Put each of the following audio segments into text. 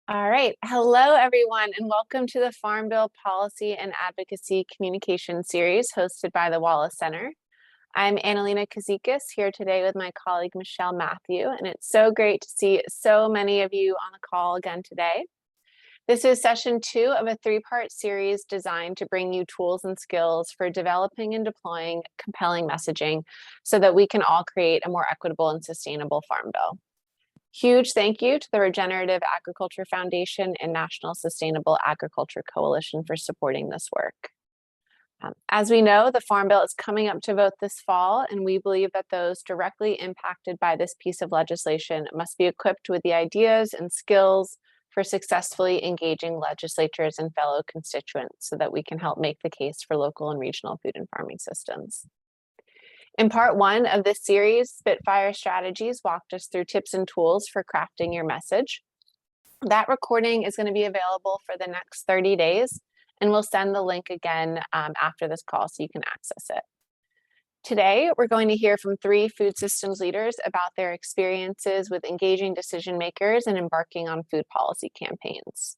All right. Hello, everyone, and welcome to the Farm Bill Policy and Advocacy Communication Series hosted by the Wallace Center. I'm Annalena Kazikis here today with my colleague Michelle Matthew, and it's so great to see so many of you on the call again today. This is session 2 of a 3-part series designed to bring you tools and skills for developing and deploying compelling messaging so that we can all create a more equitable and sustainable farm bill. Huge thank you to the Regenerative Agriculture Foundation and National Sustainable Agriculture Coalition for supporting this work. As we know, the Farm Bill is coming up to vote this fall, and we believe that those directly impacted by this piece of legislation must be equipped with the ideas and skills for successfully engaging legislators and fellow constituents so that we can help make the case for local and regional food and farming systems. In part 1 of this series, Spitfire Strategies walked us through tips and tools for crafting your message. That recording is going to be available for the next 30 days, and we'll send the link again after this call so you can access it. Today, we're going to hear from 3 food systems leaders about their experiences with engaging decision makers and embarking on food policy campaigns.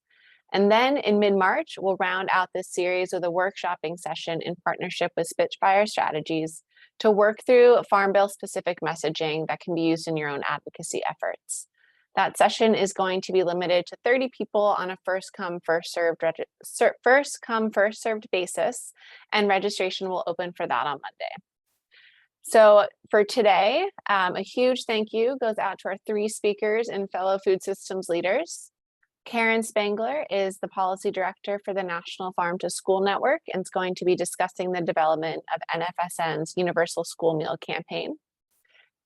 And then in mid-March, we'll round out this series with a workshopping session in partnership with Spitfire Strategies to work through Farm Bill specific messaging that can be used in your own advocacy efforts. That session is going to be limited to 30 people on a first come, first served basis, and registration will open for that on Monday. So for today, a huge thank you goes out to our 3 speakers and fellow food systems leaders. Karen Spangler is the policy director for the National Farm to School Network and is going to be discussing the development of NFSN's Universal School Meal Campaign.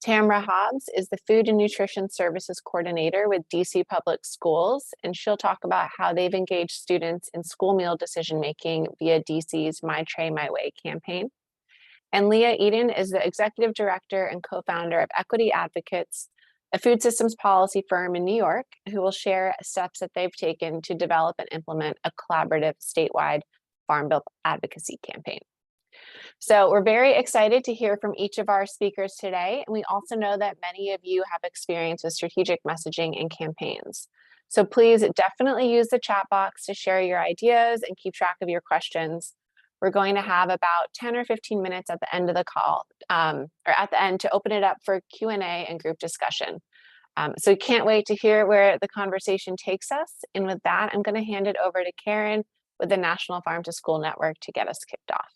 Tamra Hobbs is the Food and Nutrition Services Coordinator with DC Public Schools, and she'll talk about how they've engaged students in school meal decision-making via DC's My Tray, My Way campaign. And Leah Eden is the Executive Director and co-founder of Equity Advocates, a food systems policy firm in New York, who will share steps that they've taken to develop and implement a collaborative statewide Farm Bill advocacy campaign. So we're very excited to hear from each of our speakers today. And we also know that many of you have experience with strategic messaging and campaigns. So please definitely use the chat box to share your ideas and keep track of your questions. We're going to have about 10 or 15 minutes at the end of the call, or at the end, to open it up for Q&A and group discussion. So can't wait to hear where the conversation takes us. And with that, I'm going to hand it over to Karen with the National Farm to School Network to get us kicked off.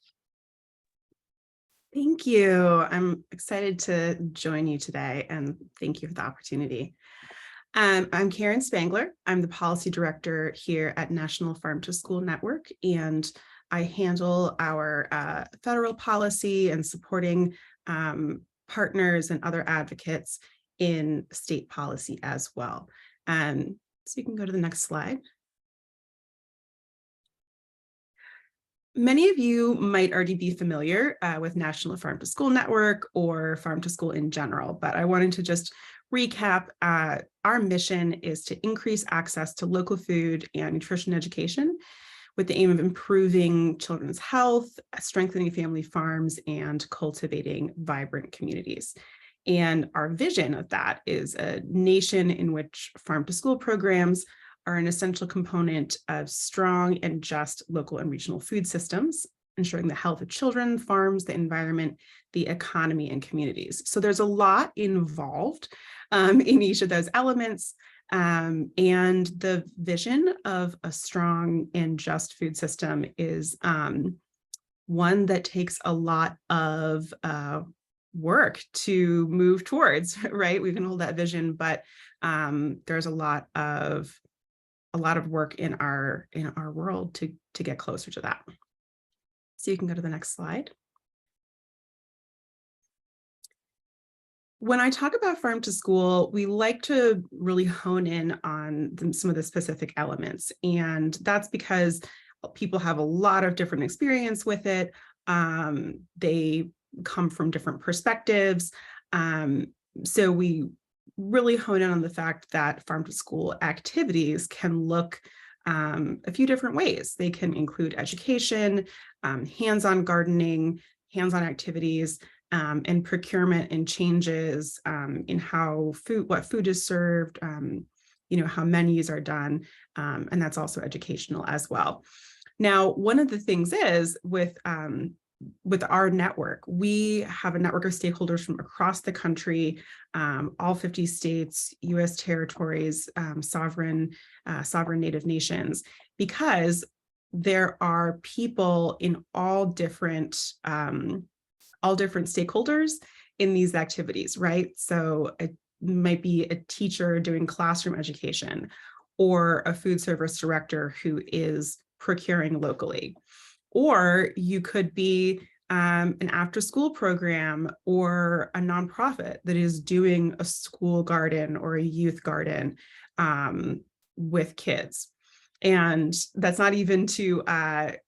Thank you. I'm excited to join you today, and thank you for the opportunity. I'm Karen Spangler. I'm the policy director here at National Farm to School Network, and I handle our federal policy and supporting partners and other advocates in state policy as well. So you can go to the next slide. Many of you might already be familiar with National Farm to School Network or Farm to School in general, but I wanted to just recap. Our mission is to increase access to local food and nutrition education with the aim of improving children's health, strengthening family farms, and cultivating vibrant communities. And our vision of that is a nation in which farm-to-school programs are an essential component of strong and just local and regional food systems, ensuring the health of children, farms, the environment, the economy, and communities. So there's a lot involved in each of those elements. And the vision of a strong and just food system is one that takes a lot of work to move towards, right? We can hold that vision, but there's a lot of work in our world to get closer to that. So you can go to the next slide. When I talk about farm to school, we like to really hone in on some of the specific elements. And that's because people have a lot of different experience with it. They come from different perspectives. So we really hone in on the fact that farm to school activities can look a few different ways. They can include education, hands-on gardening, hands-on activities, and procurement and changes in what food is served, how menus are done, and that's also educational as well. Now, one of the things is with our network, we have a network of stakeholders from across the country, all 50 states, U.S. territories, sovereign native nations, because there are people in all different stakeholders in these activities, right? So it might be a teacher doing classroom education, or a food service director who is procuring locally. Or you could be an after-school program or a nonprofit that is doing a school garden or a youth garden with kids. And that's not even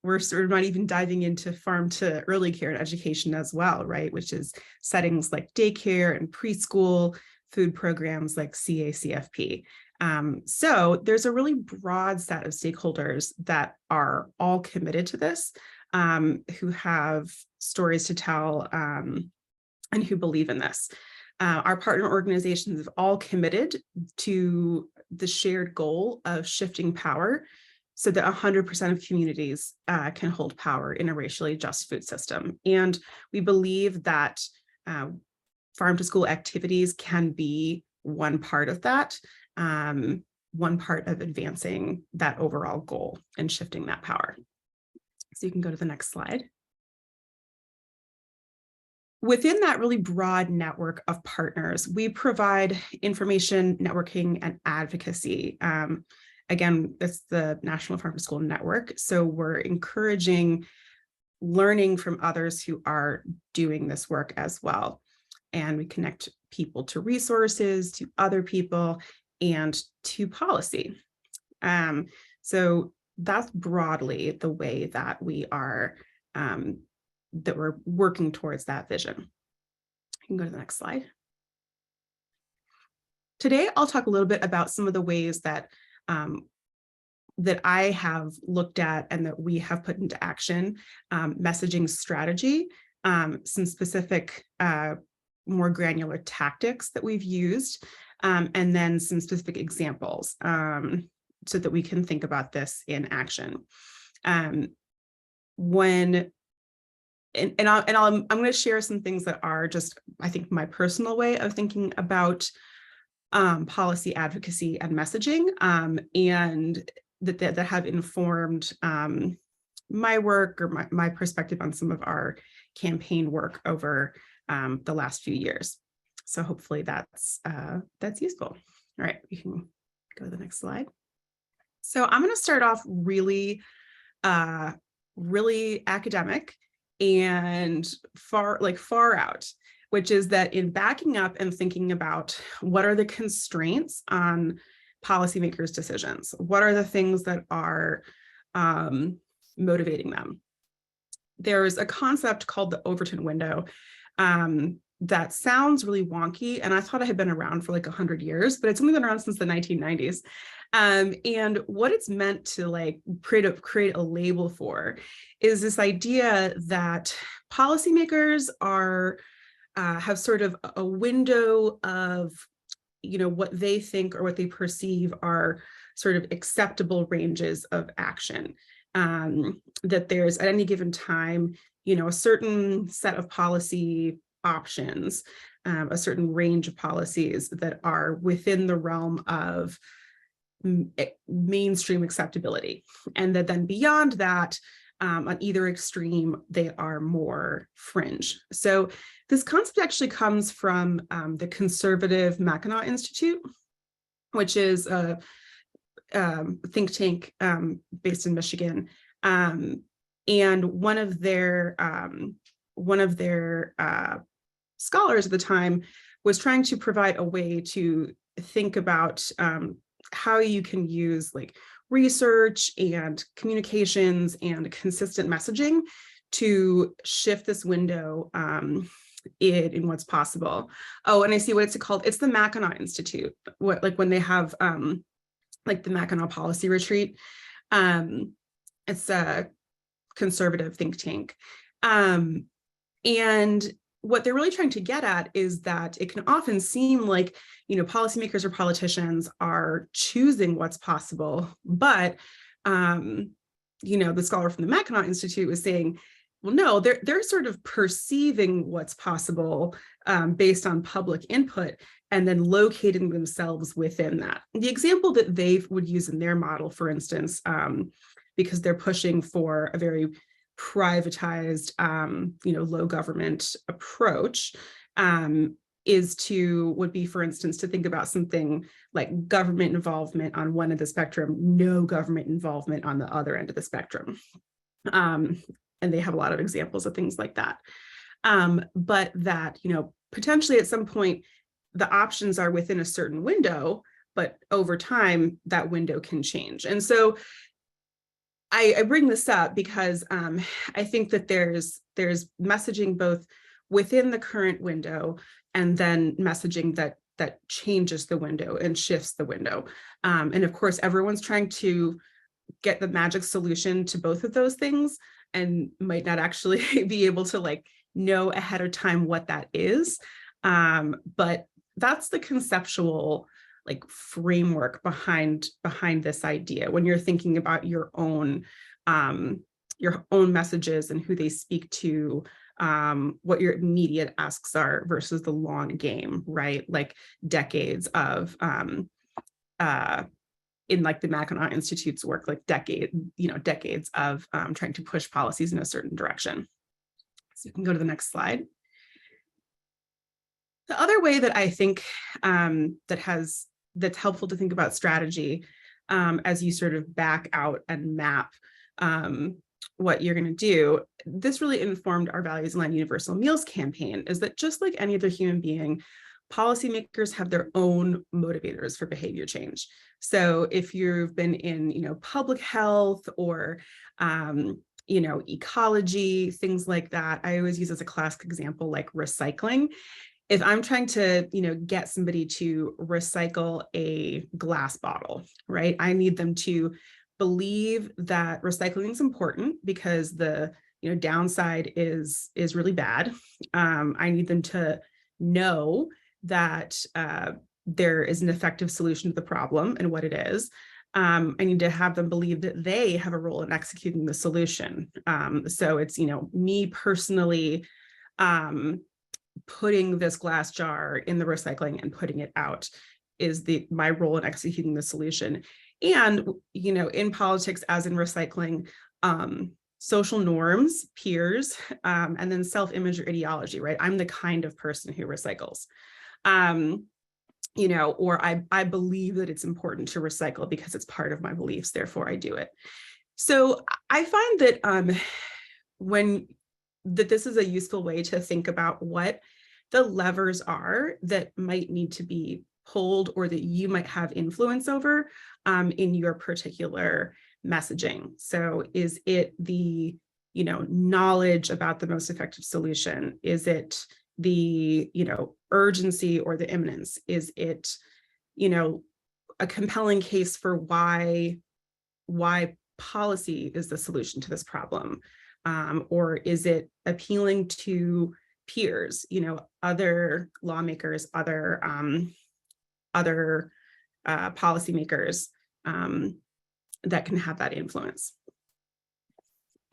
we're sort of not even diving into farm to early care and education as well, right? Which is settings like daycare and preschool, food programs like CACFP. So there's a really broad set of stakeholders that are all committed to this, who have stories to tell, and who believe in this. Our partner organizations have all committed to the shared goal of shifting power so that 100% of communities can hold power in a racially just food system. And we believe that farm to school activities can be one part of that, one part of advancing that overall goal and shifting that power. So you can go to the next slide. Within that really broad network of partners, we provide information, networking, and advocacy. Again, it's the National Farm to School Network. So we're encouraging learning from others who are doing this work as well. And we connect people to resources, to other people, and to policy. So that's broadly the way that we are that we're working towards that vision. You can go to the next slide. Today, I'll talk a little bit about some of the ways that that I have looked at and that we have put into action messaging strategy, some specific more granular tactics that we've used, and then some specific examples so that we can think about this in action. I'm going to share some things that are just, I think, my personal way of thinking about policy advocacy and messaging, and that have informed my work or my perspective on some of our campaign work over the last few years. So hopefully that's useful. All right, we can go to the next slide. So I'm going to start off really academic and far out, which is that in backing up and thinking about what are the constraints on policymakers' decisions, what are the things that are motivating them. There's a concept called the Overton window that sounds really wonky, and I thought it had been around for like 100 years, but it's only been around since the 1990s. And what it's meant to like create a label for is this idea that policymakers have sort of a window of, what they think or what they perceive are sort of acceptable ranges of action. That there's at any given time, a certain set of policy options, a certain range of policies that are within the realm of mainstream acceptability. And that then beyond that, on either extreme, they are more fringe. So this concept actually comes from the conservative Mackinac Institute, which is a think tank based in Michigan. And one of their scholars at the time was trying to provide a way to think about how you can use like research and communications and consistent messaging to shift this window in what's possible. Oh, and I see what it's called. It's the Mackinac Institute. When they have like the Mackinac Policy Retreat. It's a conservative think tank. And what they're really trying to get at is that it can often seem like, policymakers or politicians are choosing what's possible, but the scholar from the Mackinac Institute was saying, well, no, they're sort of perceiving what's possible based on public input and then locating themselves within that. The example that they would use in their model, for instance, because they're pushing for a very privatized, low government approach, would be, for instance, to think about something like government involvement on one end of the spectrum, no government involvement on the other end of the spectrum. And they have a lot of examples of things like that. But that, potentially at some point, the options are within a certain window, but over time, that window can change. And so I bring this up because I think that there's messaging both within the current window and then messaging that changes the window and shifts the window. And of course, everyone's trying to get the magic solution to both of those things and might not actually be able to know ahead of time what that is. But that's the conceptual framework behind this idea when you're thinking about your own messages and who they speak to, what your immediate asks are versus the long game, right? Like decades of in the Mackinac Institute's work, decades of trying to push policies in a certain direction. So you can go to the next slide. The other way that I think that's helpful to think about strategy as you sort of back out and map what you're going to do, this really informed our Values Aligned Universal Meals campaign, is that just like any other human being, policymakers have their own motivators for behavior change. So if you've been in, public health or, ecology, things like that, I always use as a classic example, like recycling. If I'm trying to, get somebody to recycle a glass bottle, right? I need them to believe that recycling is important because the, downside is really bad. I need them to know that there is an effective solution to the problem and what it is. I need to have them believe that they have a role in executing the solution. So it's, me personally putting this glass jar in the recycling and putting it out is my role in executing the solution. And, in politics, as in recycling, social norms, peers, and then self-image or ideology, right? I'm the kind of person who recycles. Or I believe that it's important to recycle because it's part of my beliefs, therefore I do it. So I find that this is a useful way to think about what the levers are that might need to be pulled or that you might have influence over in your particular messaging. So is it the, knowledge about the most effective solution? Is it the, urgency or the imminence? Is it, a compelling case for why policy is the solution to this problem? Or is it appealing to peers, other lawmakers, other policymakers that can have that influence?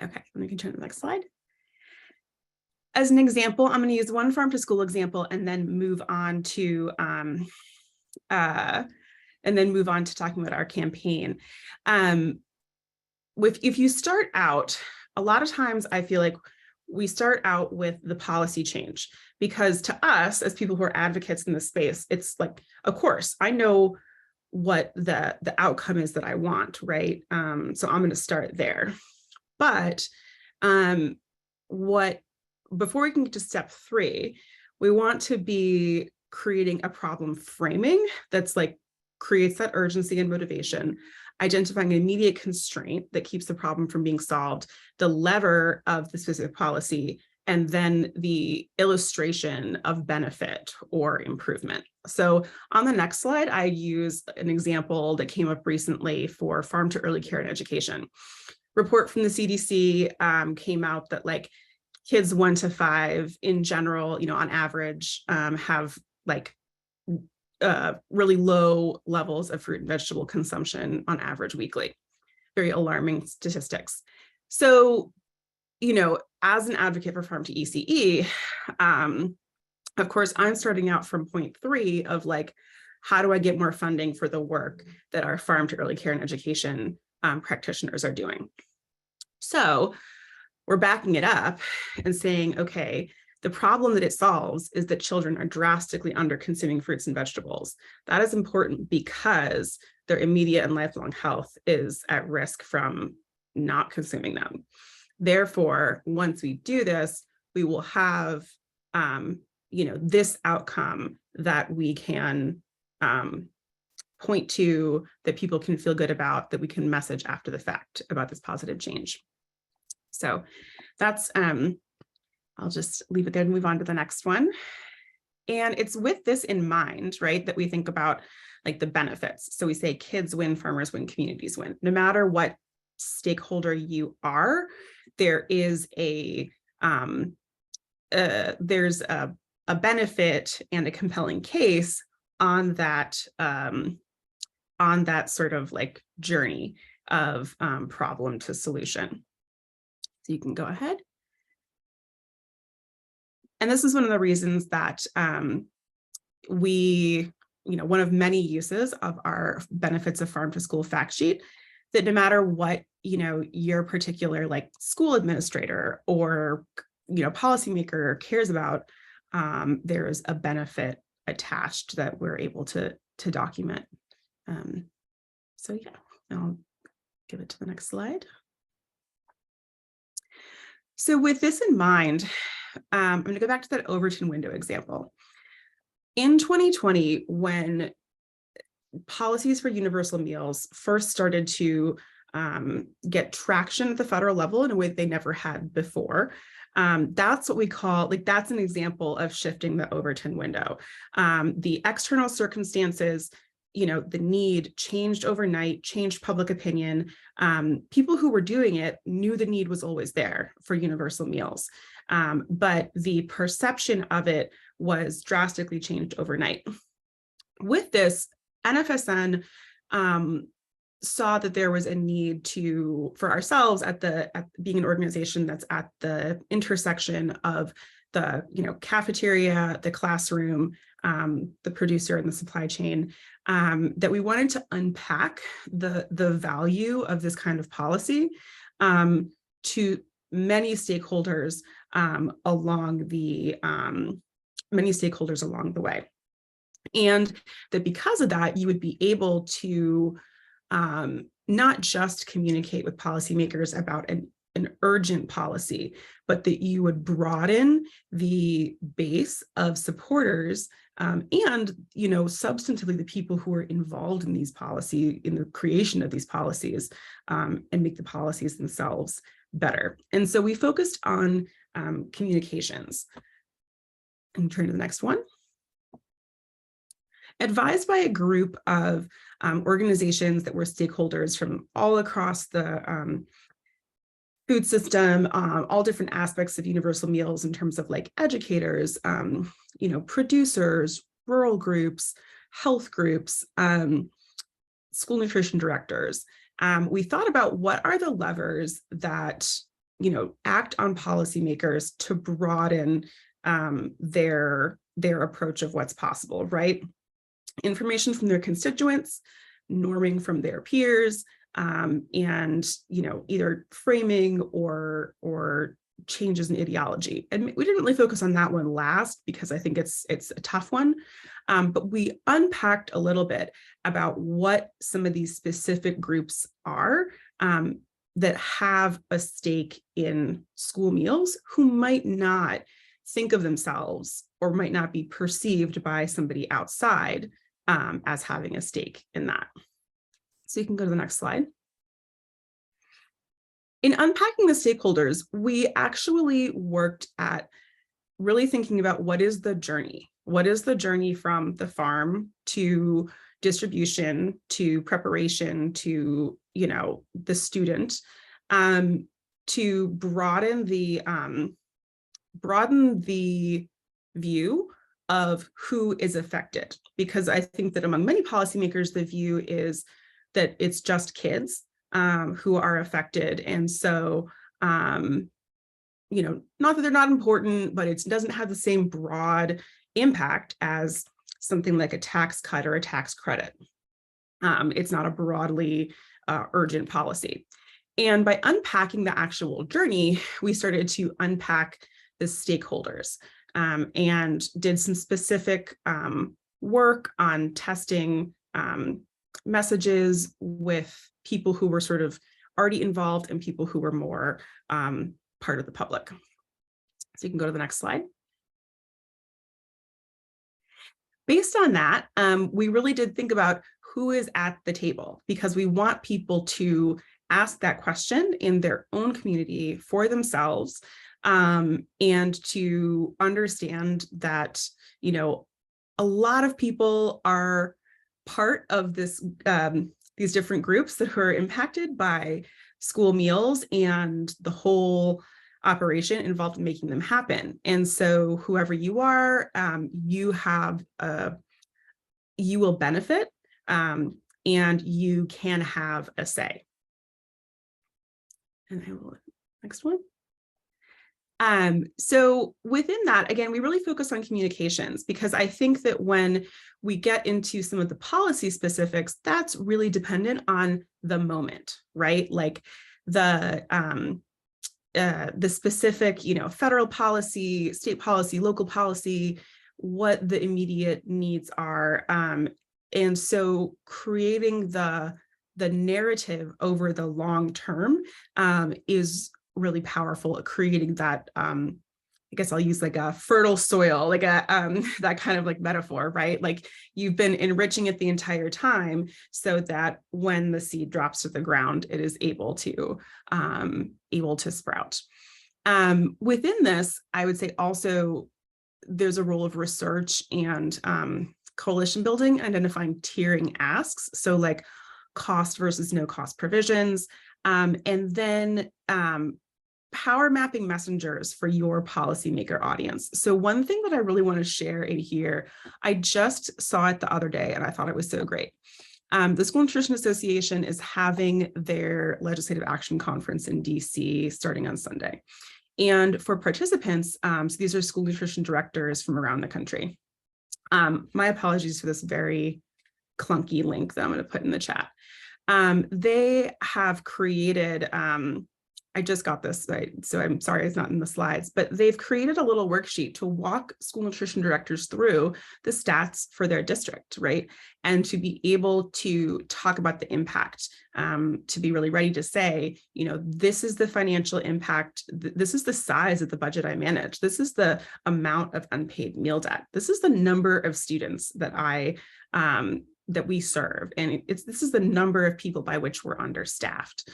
Okay, we can turn to the next slide. As an example, I'm going to use one farm to school example and then move on to talking about our campaign. If you start out, a lot of times I feel like we start out with the policy change, because to us as people who are advocates in this space, it's like, of course, I know what the outcome is that I want, right? So I'm going to start there. But before we can get to step 3, we want to be creating a problem framing that's creates that urgency and motivation, identifying an immediate constraint that keeps the problem from being solved, the lever of the specific policy, and then the illustration of benefit or improvement. So on the next slide, I use an example that came up recently for farm to early care and education. Report from the CDC came out that kids 1 to 5 in general, on average, have like really low levels of fruit and vegetable consumption on average weekly. Very alarming statistics. So, as an advocate for Farm to ECE, of course, I'm starting out from point 3 of like, how do I get more funding for the work that our farm to early care and education practitioners are doing? So we're backing it up and saying, okay, the problem that it solves is that children are drastically under consuming fruits and vegetables. That is important because their immediate and lifelong health is at risk from not consuming them. Therefore, once we do this, we will have, this outcome that we can point to, that people can feel good about, that we can message after the fact about this positive change. So that's, I'll just leave it there and move on to the next one. And it's with this in mind, right, that we think about like the benefits. So we say kids win, farmers win, communities win. No matter what stakeholder you are, there is there's a benefit and a compelling case on that sort of like journey of problem to solution. So you can go ahead. And this is one of the reasons that one of many uses of our benefits of farm to school fact sheet, that no matter what, your particular like school administrator or, policymaker cares about, there's a benefit attached that we're able to document. So yeah, I'll give it to the next slide. So with this in mind, I'm going to go back to that Overton window example. In 2020, when policies for universal meals first started to get traction at the federal level in a way that they never had before, that's what we call, like, that's an example of shifting the Overton window. The external circumstances, the need changed overnight, changed public opinion. People who were doing it knew the need was always there for universal meals. But the perception of it was drastically changed overnight. With this, NFSN saw that there was a need for ourselves at being an organization that's at the intersection of the cafeteria, the classroom, the producer and the supply chain, that we wanted to unpack the value of this kind of policy to many stakeholders along the way. And that because of that, you would be able to not just communicate with policymakers about an urgent policy, but that you would broaden the base of supporters and, substantively the people who are involved in these policies, in the creation of these policies, and make the policies themselves better. And so we focused on communications. And turn to the next one. Advised by a group of organizations that were stakeholders from all across the food system, all different aspects of universal meals in terms of like educators, producers, rural groups, health groups, school nutrition directors. We thought about what are the levers that, act on policymakers to broaden their approach of what's possible, right? Information from their constituents, norming from their peers, and either framing or changes in ideology. And we didn't really focus on that one last because I think it's a tough one. But we unpacked a little bit about what some of these specific groups are that have a stake in school meals, who might not think of themselves or might not be perceived by somebody outside as having a stake in that. So you can go to the next slide. In unpacking the stakeholders, we actually worked at really thinking about what is the journey? What is the journey from the farm to distribution, to preparation, to, the student, to broaden the broaden the view of who is affected, because I think that among many policymakers, the view is that it's just kids who are affected. And so, you know, not that they're not important, but it doesn't have the same broad impact as something like a tax cut or a tax credit. It's not a broadly urgent policy. And by unpacking the actual journey, we started to unpack the stakeholders and did some specific work on testing messages with people who were sort of already involved and people who were more part of the public. So you can go to the next slide. Based on that, we really did think about who is at the table, because we want people to ask that question in their own community for themselves, and to understand that, you know, a lot of people are part of this, these different groups that are impacted by school meals and the whole operation involved in making them happen. And so whoever you are, you will benefit, and you can have a say. And I will, next one. So within that, again, we really focus on communications, because I think that when we get into some of the policy specifics, that's really dependent on the moment, right? Like the specific, you know, federal policy, state policy, local policy, what the immediate needs are. And so creating the narrative over the long term is really powerful at creating that, I guess I'll use like a fertile soil, like a that kind of like metaphor, right? Like you've been enriching it the entire time so that when the seed drops to the ground, it is able to sprout. Within this, I would say also there's a role of research and coalition building, identifying tiering asks. So like cost versus no cost provisions, and then power mapping messengers for your policymaker audience. So one thing that I really want to share in here, I just saw it the other day and I thought it was so great. The School Nutrition Association is having their legislative action conference in DC starting on Sunday. And for participants, so these are school nutrition directors from around the country. My apologies for this very clunky link that I'm going to put in the chat. They have created, I just got this, right? So I'm sorry it's not in the slides, but they've created a little worksheet to walk school nutrition directors through the stats for their district, right? And to be able to talk about the impact, to be really ready to say, you know, this is the financial impact. This is the size of the budget I manage. This is the amount of unpaid meal debt. This is the number of students that that we serve. And this is the number of people by which we're understaffed.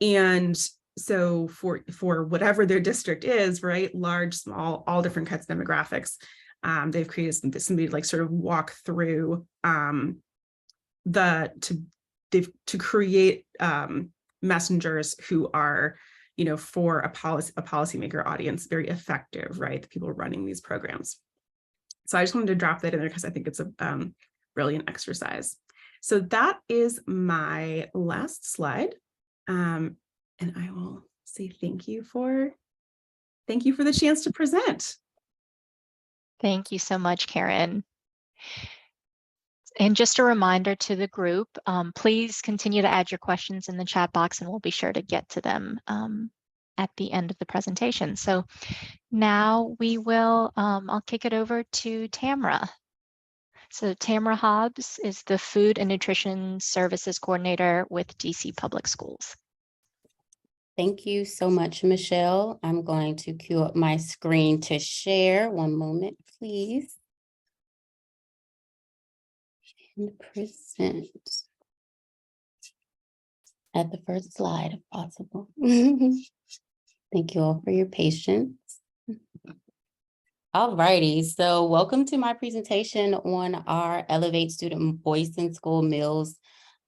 And so for whatever their district is, right, large, small, all different kinds of demographics, they've created somebody to like sort of walk through to create messengers who are, you know, for a policymaker audience, very effective, right? The people running these programs. So I just wanted to drop that in there because I think it's a brilliant exercise. So that is my last slide. And I will say thank you for the chance to present. Thank you so much, Karen. And just a reminder to the group, please continue to add your questions in the chat box and we'll be sure to get to them at the end of the presentation. So now we will, I'll kick it over to Tamara. So Tamara Hobbs is the Food and Nutrition Services Coordinator with DC Public Schools. Thank you so much, Michelle. I'm going to queue up my screen to share. One moment, please. And present at the first slide, if possible. Thank you all for your patience. All righty, so welcome to my presentation on our Elevate Student Voice in School Meals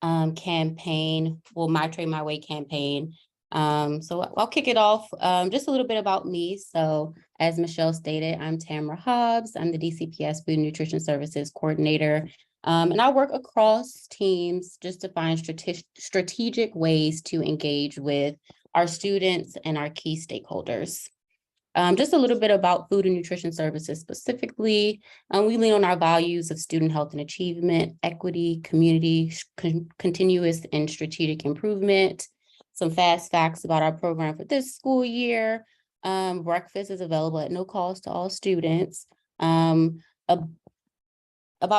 campaign, well, My Trade, My Way campaign. So I'll kick it off. Just a little bit about me. So as Michelle stated, I'm Tamara Hobbs. I'm the DCPS Food and Nutrition Services Coordinator. And I work across teams just to find strategic ways to engage with our students and our key stakeholders. Just a little bit about food and nutrition services specifically. We lean on our values of student health and achievement, equity, community, continuous and strategic improvement. Some fast facts about our program for this school year. Breakfast is available at no cost to all students. About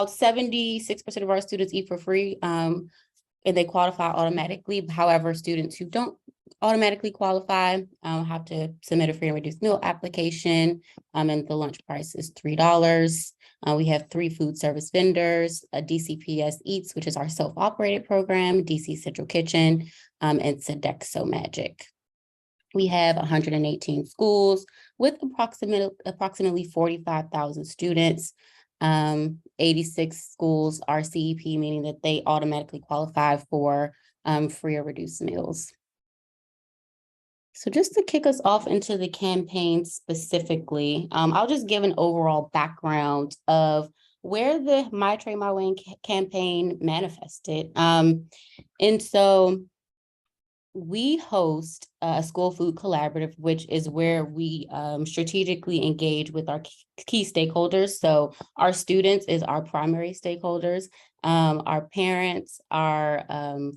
76% of our students eat for free, and they qualify automatically. However, students who don't automatically qualify have to submit a free and reduced meal application, and the lunch price is $3. We have 3 food service vendors, DCPS Eats, which is our self-operated program, DC Central Kitchen, and Sodexo Magic. We have 118 schools with approximately 45,000 students. 86 schools are CEP, meaning that they automatically qualify for free or reduced meals. So just to kick us off into the campaign specifically, I'll just give an overall background of where the My Tray, My Way campaign manifested. And so we host a school food collaborative, which is where we strategically engage with our key stakeholders. So our students is our primary stakeholders, our parents, our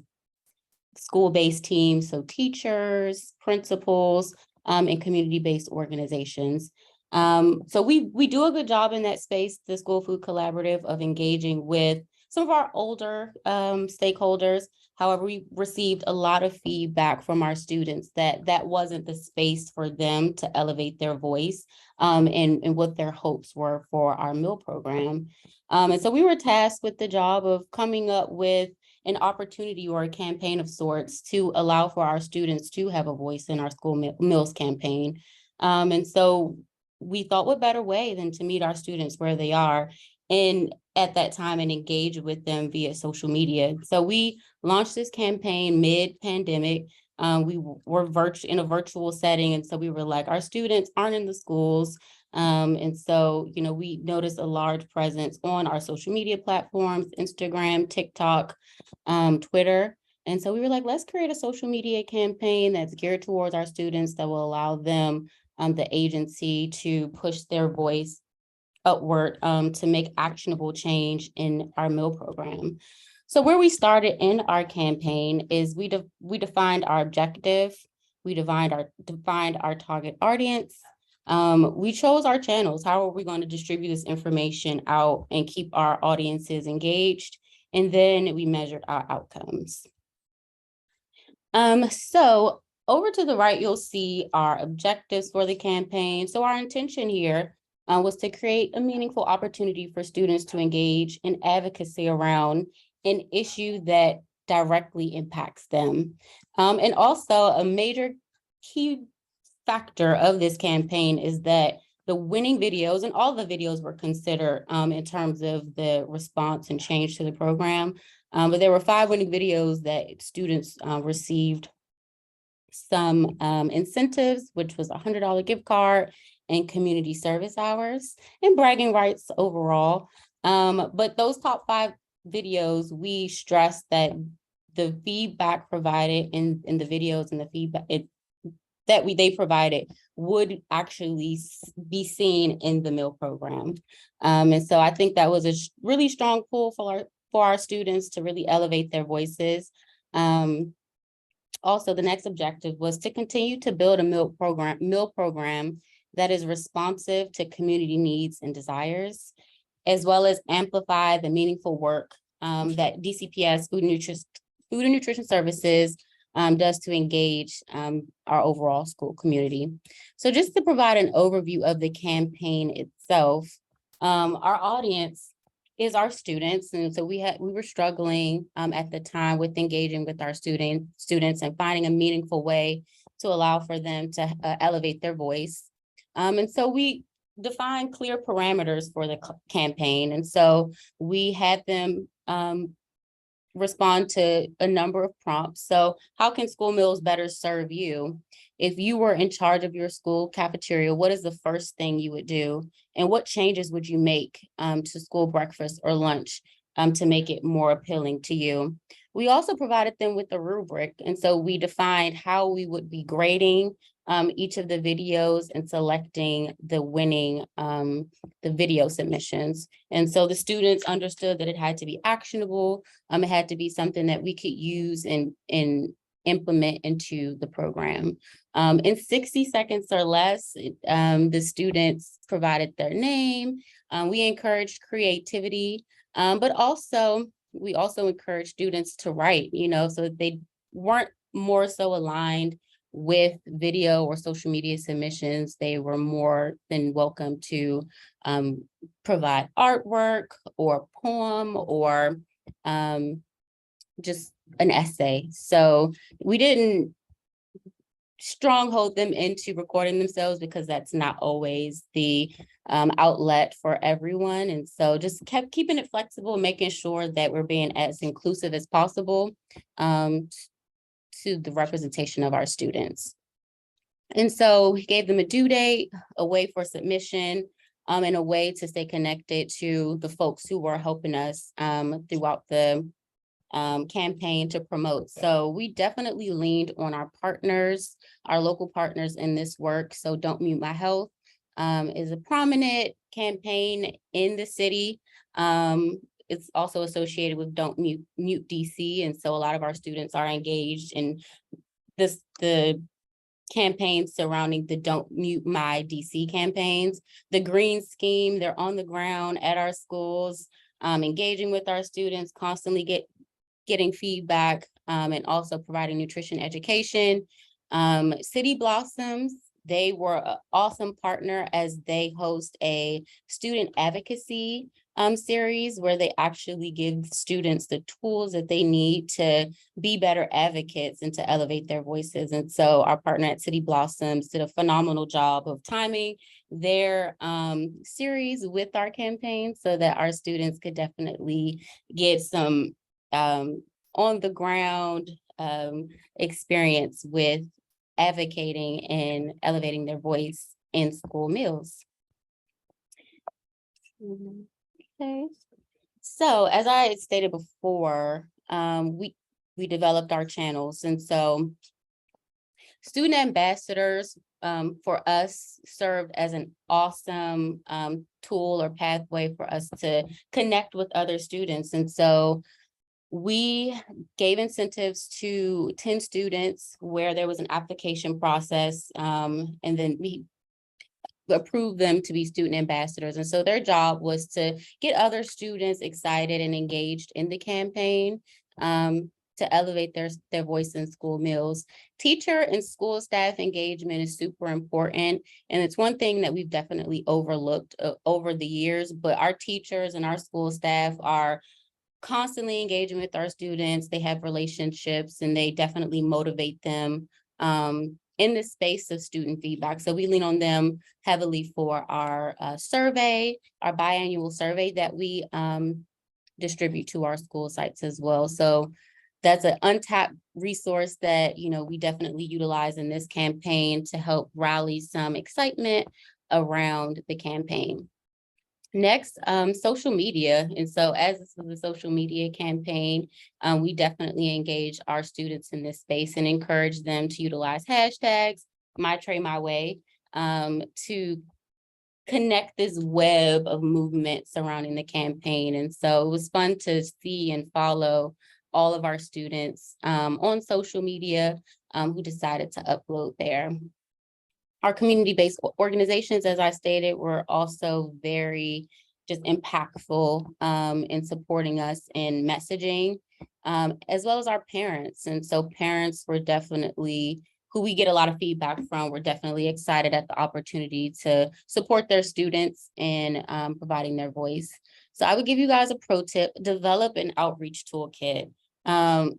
school-based teams, so teachers, principals, and community-based organizations. So we do a good job in that space, the School Food Collaborative, of engaging with some of our older stakeholders. However, we received a lot of feedback from our students that that wasn't the space for them to elevate their voice and what their hopes were for our meal program. And so we were tasked with the job of coming up with an opportunity or a campaign of sorts to allow for our students to have a voice in our school meals campaign. And so we thought, what better way than to meet our students where they are and at that time and engage with them via social media. So we launched this campaign mid-pandemic. We were in a virtual setting. And so we were like, our students aren't in the schools. And so, you know, we noticed a large presence on our social media platforms, Instagram, TikTok, Twitter. And so we were like, let's create a social media campaign that's geared towards our students that will allow them, the agency, to push their voice upward to make actionable change in our meal program. So where we started in our campaign is we defined our objective, we defined our target audience. We chose our channels. How are we going to distribute this information out and keep our audiences engaged? And then we measured our outcomes. So over to the right, you'll see our objectives for the campaign. So our intention here was to create a meaningful opportunity for students to engage in advocacy around an issue that directly impacts them. And also a major key factor of this campaign is that the winning videos, and all the videos were considered in terms of the response and change to the program, but there were 5 winning videos that students received some incentives, which was a $100 gift card and community service hours and bragging rights overall. But those top 5 videos, we stressed that the feedback provided in the videos and the feedback they provided would actually be seen in the meal program. And so I think that was a really strong pull for our students to really elevate their voices. Also, the next objective was to continue to build a meal program that is responsive to community needs and desires, as well as amplify the meaningful work that DCPS Food and Nutrition Services does to engage our overall school community. So just to provide an overview of the campaign itself, our audience is our students. And so we were struggling at the time with engaging with our students and finding a meaningful way to allow for them to elevate their voice. And so we defined clear parameters for the campaign. And so we had them respond to a number of prompts. So how can school meals better serve you? If you were in charge of your school cafeteria, what is the first thing you would do? And what changes would you make to school breakfast or lunch to make it more appealing to you? We also provided them with a rubric. And so we defined how we would be grading each of the videos and selecting the winning the video submissions. And so the students understood that it had to be actionable. It had to be something that we could use and implement into the program. In 60 seconds or less, the students provided their name. We encouraged creativity, but we also encourage students to write, so that they weren't more so aligned with video or social media submissions. They were more than welcome to provide artwork or poem or just an essay. So we didn't stronghold them into recording themselves because that's not always the outlet for everyone. And so just kept keeping it flexible, making sure that we're being as inclusive as possible to the representation of our students. And so we gave them a due date, a way for submission, and a way to stay connected to the folks who were helping us throughout the campaign to promote. So we definitely leaned on our partners, our local partners in this work. So Don't Mute My Health is a prominent campaign in the city. It's also associated with Don't Mute DC. And so a lot of our students are engaged in the campaigns surrounding the Don't Mute My DC campaigns. The Green Scheme, they're on the ground at our schools, engaging with our students, constantly getting feedback, and also providing nutrition education. City Blossoms, they were an awesome partner as they host a student advocacy series where they actually give students the tools that they need to be better advocates and to elevate their voices. And so our partner at City Blossoms did a phenomenal job of timing their series with our campaign so that our students could definitely get some on the ground experience with advocating and elevating their voice in school meals. Okay. So as I had stated before, we developed our channels. And so student ambassadors for us served as an awesome tool or pathway for us to connect with other students. And so we gave incentives to 10 students where there was an application process, and then we approved them to be student ambassadors. And so their job was to get other students excited and engaged in the campaign to elevate their voice in school meals. Teacher and school staff engagement is super important. And it's one thing that we've definitely overlooked over the years, but our teachers and our school staff are constantly engaging with our students. They have relationships and they definitely motivate them in the space of student feedback. So we lean on them heavily for our survey, our biannual survey that we distribute to our school sites as well. So that's an untapped resource that, we definitely utilize in this campaign to help rally some excitement around the campaign. Next, social media. And so as this was a social media campaign, we definitely engage our students in this space and encourage them to utilize hashtags, My Tray My Way, to connect this web of movement surrounding the campaign. And so it was fun to see and follow all of our students on social media who decided to upload there. Our community-based organizations, as I stated, were also very just impactful in supporting us in messaging, as well as our parents. And so parents were definitely, who we get a lot of feedback from, we're definitely excited at the opportunity to support their students in providing their voice. So I would give you guys a pro tip: develop an outreach toolkit.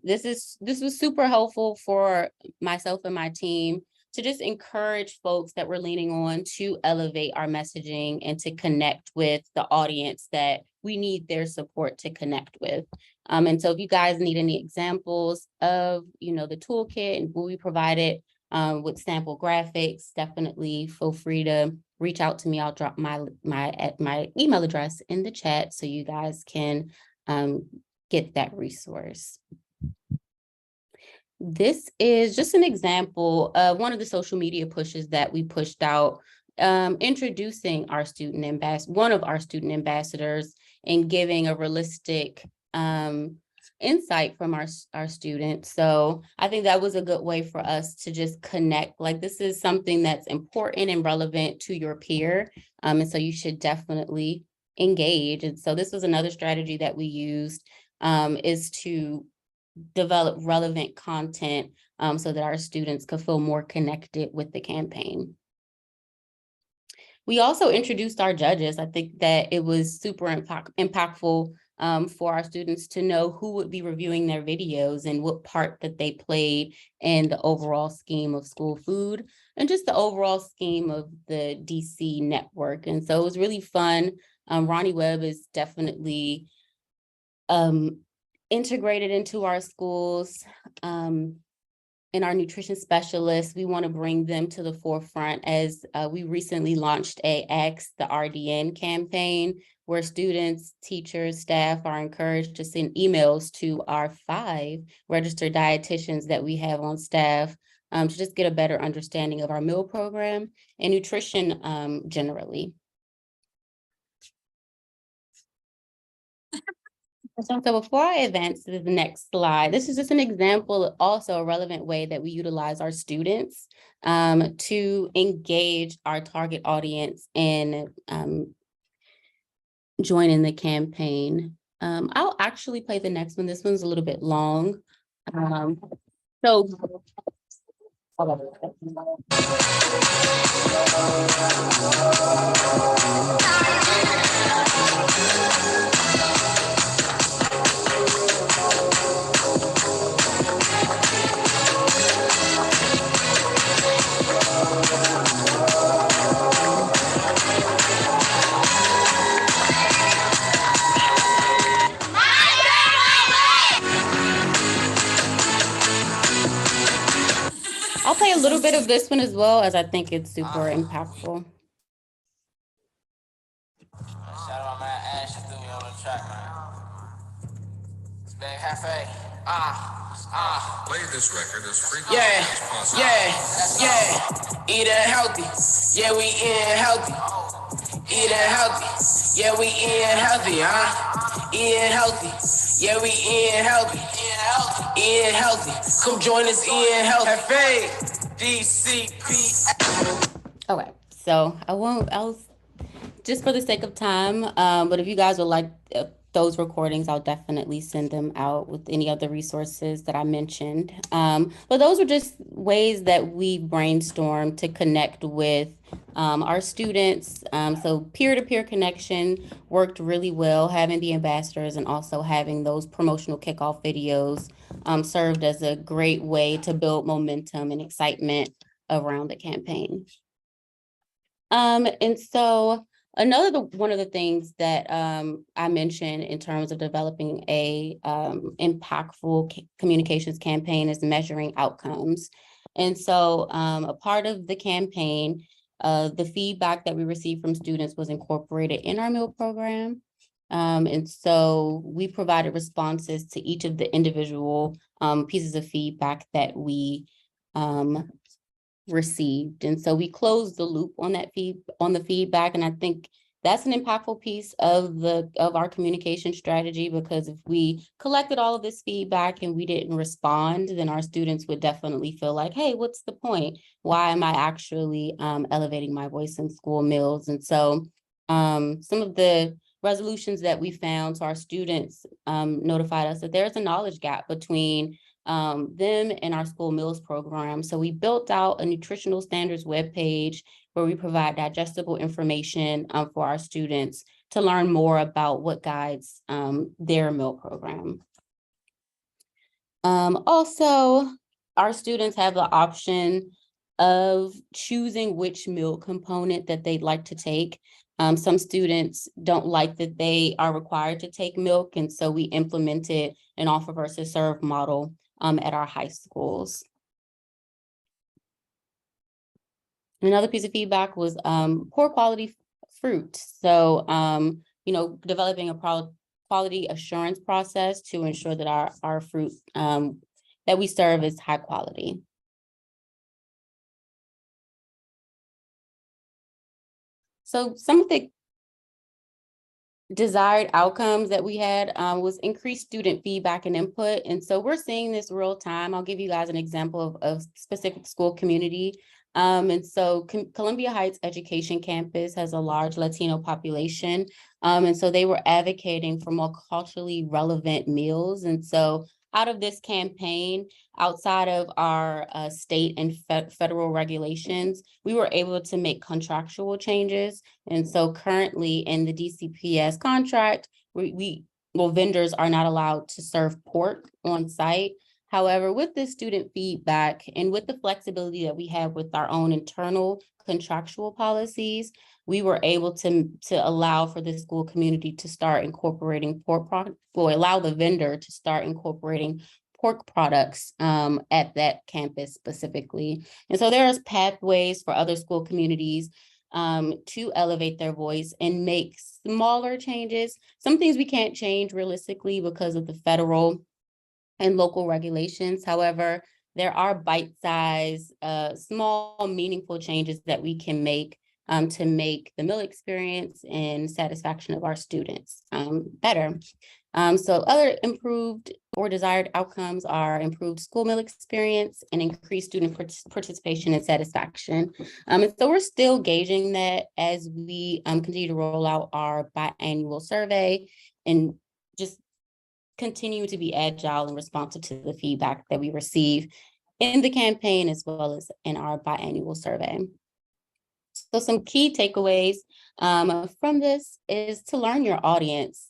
This was super helpful for myself and my team to just encourage folks that we're leaning on to elevate our messaging and to connect with the audience that we need their support to connect with. And so if you guys need any examples of, the toolkit and what we provided with sample graphics, definitely feel free to reach out to me. I'll drop my email address in the chat so you guys can get that resource. This is just an example of one of the social media pushes that we pushed out, introducing one of our student ambassadors and giving a realistic insight from our students. So I think that was a good way for us to just connect. Like, this is something that's important and relevant to your peer. And so you should definitely engage. And so this was another strategy that we used, is to develop relevant content so that our students could feel more connected with the campaign. We also introduced our judges. I think that it was super impactful for our students to know who would be reviewing their videos and what part that they played in the overall scheme of school food and just the overall scheme of the DC network. And so it was really fun. Ronnie Webb is definitely integrated into our schools. And our nutrition specialists, we want to bring them to the forefront as we recently launched a Ask the RDN campaign where students, teachers, staff are encouraged to send emails to our 5 registered dietitians that we have on staff to just get a better understanding of our meal program and nutrition generally. So before I advance to the next slide, this is just an example, also a relevant way that we utilize our students to engage our target audience and join in the campaign. I'll actually play the next one. This one's a little bit long. I'll play a little bit of this one as well, as I think it's super impactful. Shout out my man Ash, you threw me on the track, man. It's Big Cafe. Play this record as frequently as possible. Eating healthy. Yeah, we eating healthy. Eating healthy. Yeah, we eating healthy, Eating healthy. Yeah, we eating healthy. Eating healthy. Come join us eating healthy. DCP. Okay, so I'll just for the sake of time, but if you guys would like those recordings, I'll definitely send them out with any other resources that I mentioned. But those were just ways that we brainstormed to connect with our students. So peer-to-peer connection worked really well. Having the ambassadors and also having those promotional kickoff videos served as a great way to build momentum and excitement around the campaign. And so one of the things that I mentioned in terms of developing a impactful communications campaign is measuring outcomes. And so a part of the campaign, the feedback that we received from students was incorporated in our meal program. And so we provided responses to each of the individual pieces of feedback that we received. And so we closed the loop on that feedback. And I think that's an impactful piece of our communication strategy, because if we collected all of this feedback and we didn't respond, then our students would definitely feel like, hey, what's the point? Why am I actually elevating my voice in school meals? And so some of the resolutions that we found, so our students notified us that there's a knowledge gap between them and our school meals program. So we built out a nutritional standards webpage where we provide digestible information for our students to learn more about what guides their meal program. Also, our students have the option of choosing which meal component that they'd like to take. Some students don't like that they are required to take milk, and so we implemented an offer versus serve model at our high schools. Another piece of feedback was poor quality fruit. So, developing a quality assurance process to ensure that our fruit that we serve is high quality. So some of the desired outcomes that we had was increased student feedback and input. And so we're seeing this real time. I'll give you guys an example of specific school community. And so Columbia Heights Education Campus has a large Latino population. And so they were advocating for more culturally relevant meals. And so out of this campaign, outside of our state and federal regulations, we were able to make contractual changes. And so currently in the DCPS contract, vendors are not allowed to serve pork on site. However, with the student feedback and with the flexibility that we have with our own internal contractual policies, we were able to allow for the school community to start incorporating allow the vendor to start incorporating pork products at that campus specifically. And so there's pathways for other school communities to elevate their voice and make smaller changes. Some things we can't change realistically because of the federal and local regulations. However, there are bite-sized, small, meaningful changes that we can make to make the meal experience and satisfaction of our students better. So other improved or desired outcomes are improved school meal experience and increased student participation and satisfaction. And so we're still gauging that as we continue to roll out our biannual survey and just continue to be agile and responsive to the feedback that we receive in the campaign as well as in our biannual survey. So some key takeaways from this is to learn your audience.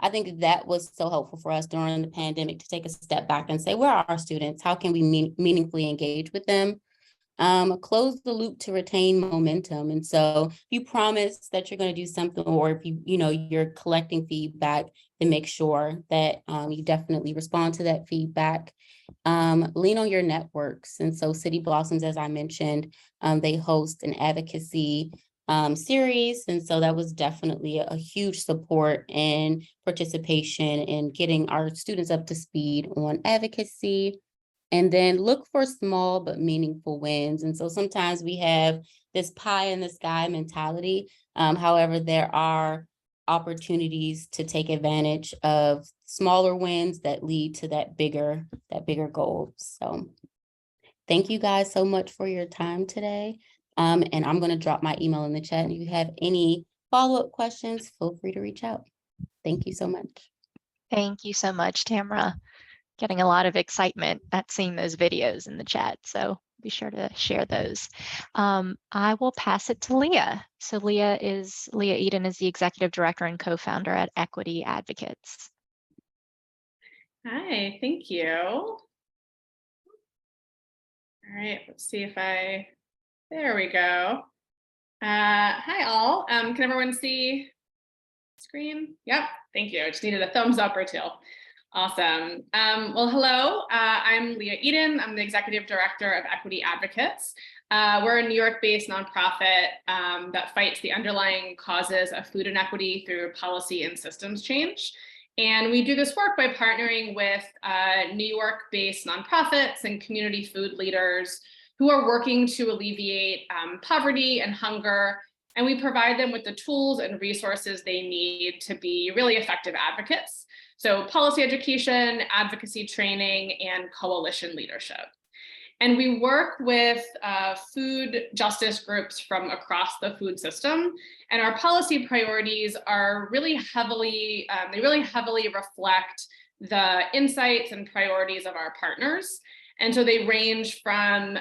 I think that was so helpful for us during the pandemic to take a step back and say, where are our students? How can we meaningfully engage with them? Close the loop to retain momentum. And so if you promise that you're going to do something, or if you're collecting feedback, then make sure that you definitely respond to that feedback. Lean on your networks. And so City Blossoms, as I mentioned, they host an advocacy series. And so that was definitely a huge support and participation in getting our students up to speed on advocacy. And then look for small but meaningful wins. And so sometimes we have this pie in the sky mentality. However, there are opportunities to take advantage of smaller wins that lead to that bigger goal. So thank you guys so much for your time today. And I'm going to drop my email in the chat. And if you have any follow-up questions, feel free to reach out. Thank you so much. Thank you so much, Tamara. Getting a lot of excitement at seeing those videos in the chat. So be sure to share those. I will pass it to Leah. So Leah Eden is the Executive Director and Co-founder at Equity Advocates. Hi, thank you. All right, let's see if there we go. Hi all, can everyone see the screen? Yep, thank you. I just needed a thumbs up or two. Awesome. Well, hello, I'm Leah Eden. I'm the Executive Director of Equity Advocates. We're a New York-based nonprofit that fights the underlying causes of food inequity through policy and systems change. And we do this work by partnering with New York-based nonprofits and community food leaders who are working to alleviate poverty and hunger. And we provide them with the tools and resources they need to be really effective advocates. So policy education, advocacy training, and coalition leadership. And we work with food justice groups from across the food system. And our policy priorities are really heavily, they really heavily reflect the insights and priorities of our partners. And so they range from,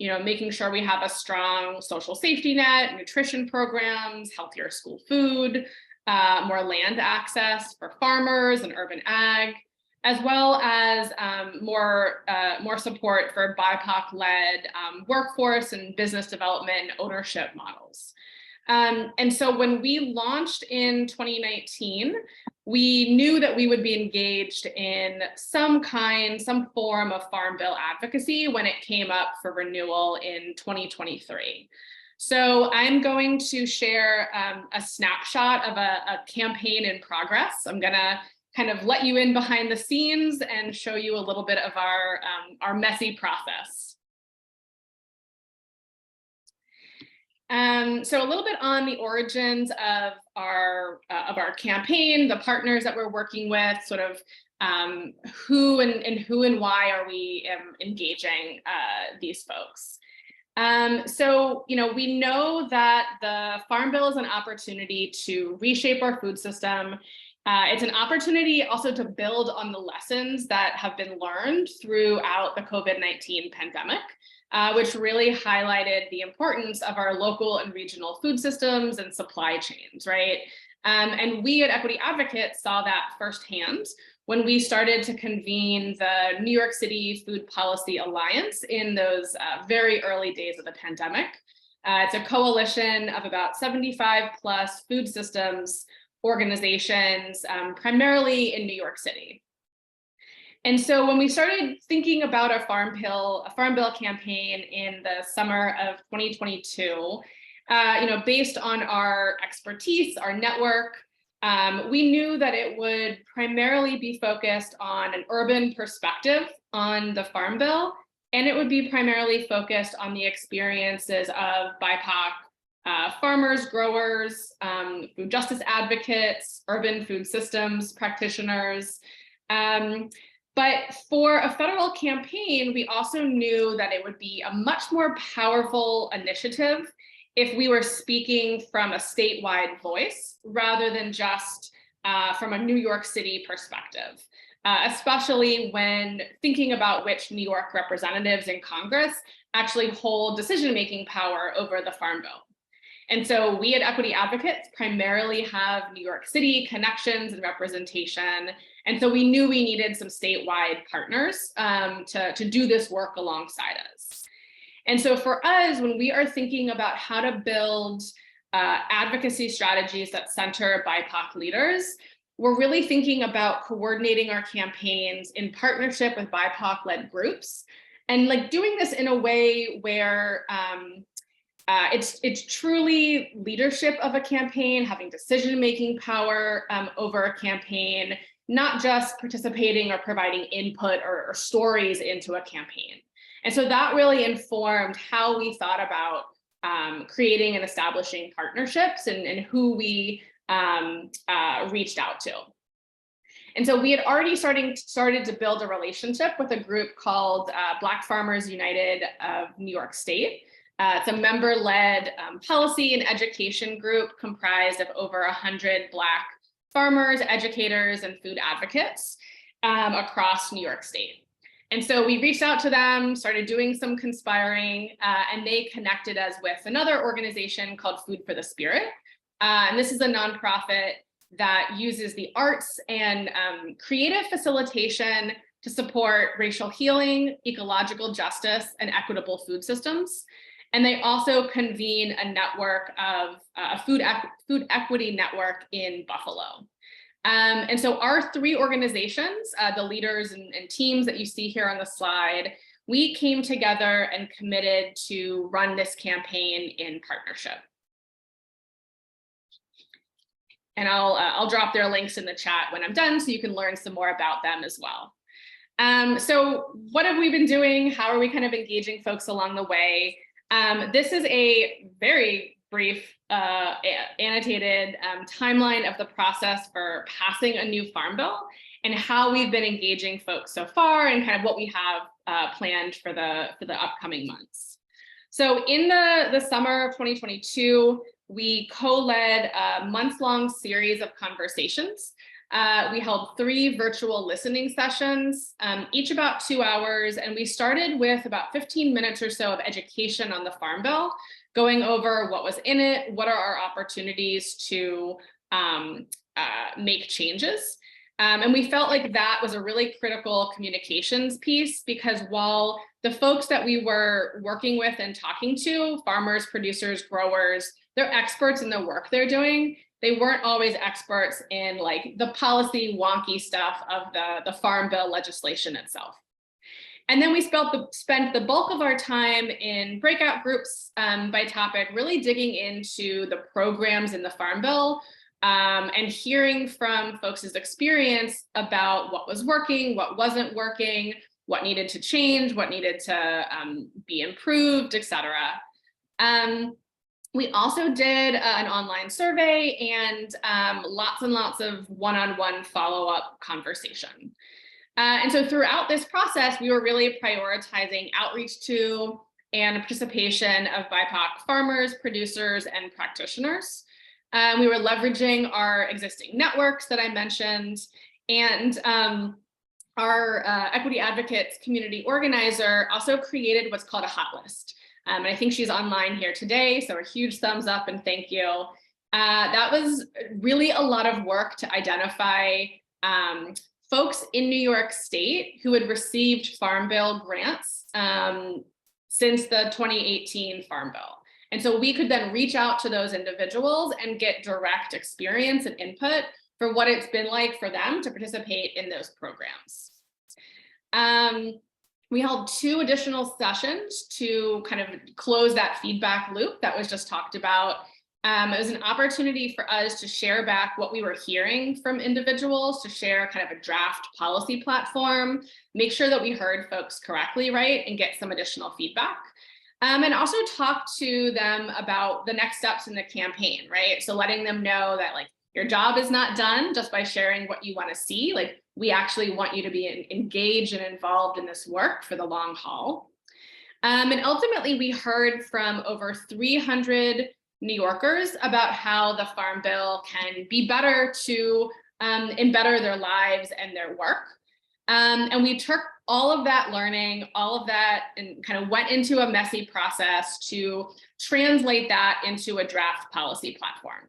making sure we have a strong social safety net, nutrition programs, healthier school food, more land access for farmers and urban ag, as well as more support for BIPOC-led workforce and business development and ownership models. And so when we launched in 2019, we knew that we would be engaged in some form of Farm Bill advocacy when it came up for renewal in 2023. So I'm going to share a snapshot of a campaign in progress. I'm gonna kind of let you in behind the scenes and show you a little bit of our messy process. So a little bit on the origins of our campaign, the partners that we're working with, sort of who and why are we engaging these folks. So, we know that the Farm Bill is an opportunity to reshape our food system. It's an opportunity also to build on the lessons that have been learned throughout the COVID-19 pandemic. Which really highlighted the importance of our local and regional food systems and supply chains, right? And we at Equity Advocates saw that firsthand when we started to convene the New York City Food Policy Alliance in those very early days of the pandemic. It's a coalition of about 75 plus food systems organizations, primarily in New York City. And so when we started thinking about a Farm Bill campaign in the summer of 2022, based on our expertise, our network, we knew that it would primarily be focused on an urban perspective on the Farm Bill, and it would be primarily focused on the experiences of BIPOC farmers, growers, food justice advocates, urban food systems practitioners. But for a federal campaign, we also knew that it would be a much more powerful initiative if we were speaking from a statewide voice rather than just from a New York City perspective, especially when thinking about which New York representatives in Congress actually hold decision-making power over the Farm Bill. And so we at Equity Advocates primarily have New York City connections and representation. And so we knew we needed some statewide partners to do this work alongside us. And so for us, when we are thinking about how to build advocacy strategies that center BIPOC leaders, we're really thinking about coordinating our campaigns in partnership with BIPOC-led groups and doing this in a way where it's truly leadership of a campaign, having decision-making power over a campaign, not just participating or providing input or stories into a campaign. And so that really informed how we thought about creating and establishing partnerships and who we reached out to. And so we had already started to build a relationship with a group called Black Farmers United of New York State. It's a member-led policy and education group comprised of over 100 Black farmers, educators, and food advocates across New York State. And so we reached out to them, started doing some conspiring, and they connected us with another organization called Food for the Spirit. And this is a nonprofit that uses the arts and creative facilitation to support racial healing, ecological justice, and equitable food systems. And they also convene a network of a food equity network in Buffalo. And so our three organizations, the leaders and teams that you see here on the slide, we came together and committed to run this campaign in partnership. And I'll drop their links in the chat when I'm done so you can learn some more about them as well. So what have we been doing? How are we kind of engaging folks along the way? This is a very brief annotated timeline of the process for passing a new Farm Bill and how we've been engaging folks so far and kind of what we have planned for the upcoming months. So in the summer of 2022, we co-led a month-long series of conversations. We held 3 virtual listening sessions, each about 2 hours, and we started with about 15 minutes or so of education on the Farm Bill, going over what was in it, what are our opportunities to make changes. And we felt like that was a really critical communications piece because while the folks that we were working with and talking to, farmers, producers, growers, they're experts in the work they're doing. They weren't always experts in like the policy wonky stuff of the Farm Bill legislation itself. And then we spent the bulk of our time in breakout groups by topic, really digging into the programs in the Farm Bill and hearing from folks' experience about what was working, what wasn't working, what needed to change, what needed to be improved, et cetera. We also did an online survey and lots of one-on-one follow-up conversation. And so throughout this process, we were really prioritizing outreach to and participation of BIPOC farmers, producers, and practitioners. We were leveraging our existing networks that I mentioned, and our Equity Advocates community organizer also created what's called a hot list. And I think she's online here today, so a huge thumbs up and thank you. That was really a lot of work to identify folks in New York State who had received Farm Bill grants since the 2018 Farm Bill. And so we could then reach out to those individuals and get direct experience and input for what it's been like for them to participate in those programs. We held 2 additional sessions to kind of close that feedback loop that was just talked about. It was an opportunity for us to share back what we were hearing from individuals, to share kind of a draft policy platform, make sure that we heard folks correctly, right, and get some additional feedback. And also talk to them about the next steps in the campaign, right? So letting them know that like your job is not done just by sharing what you want to see. Like we actually want you to be engaged and involved in this work for the long haul. And ultimately we heard from over 300 New Yorkers about how the Farm Bill can be better to better their lives and their work. And we took all of that learning, all of that, and kind of went into a messy process to translate that into a draft policy platform.